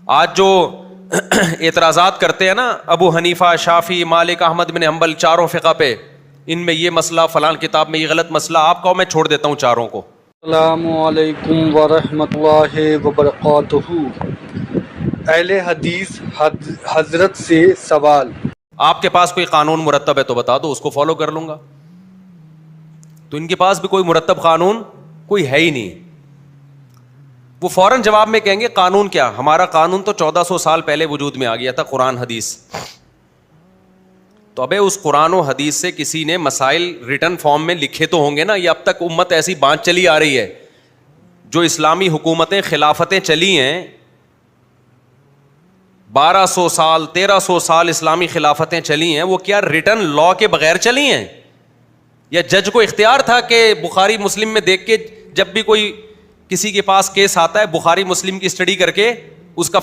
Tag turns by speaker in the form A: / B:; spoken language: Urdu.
A: آج جو اعتراضات کرتے ہیں نا ابو حنیفہ، شافعی، مالک، احمد بن حنبل، چاروں فقہ پہ، ان میں یہ مسئلہ، فلان کتاب میں یہ غلط مسئلہ، آپ کو میں چھوڑ دیتا ہوں چاروں کو.
B: السلام علیکم ورحمۃ اللہ وبرکاتہ. اہل حدیث حضرت سے سوال.
A: آپ کے پاس کوئی قانون مرتب ہے تو بتا دو، اس کو فالو کر لوں گا. تو ان کے پاس بھی کوئی مرتب قانون کوئی ہے ہی نہیں. وہ فوراً جواب میں کہیں گے قانون کیا، ہمارا قانون تو 1400 سال پہلے وجود میں آ گیا تھا، قرآن حدیث. تو ابے اس قرآن و حدیث سے کسی نے مسائل ریٹن فارم میں لکھے تو ہوں گے نا. یہ اب تک امت ایسی بانٹ چلی آ رہی ہے، جو اسلامی حکومتیں، خلافتیں چلی ہیں، 1200 سال 1300 سال اسلامی خلافتیں چلی ہیں، وہ کیا ریٹن لا کے بغیر چلی ہیں؟ یا جج کو اختیار تھا کہ بخاری مسلم میں دیکھ کے جب بھی کوئی کسی کے پاس کیس آتا ہے بخاری مسلم کی اسٹڈی کر کے اس کا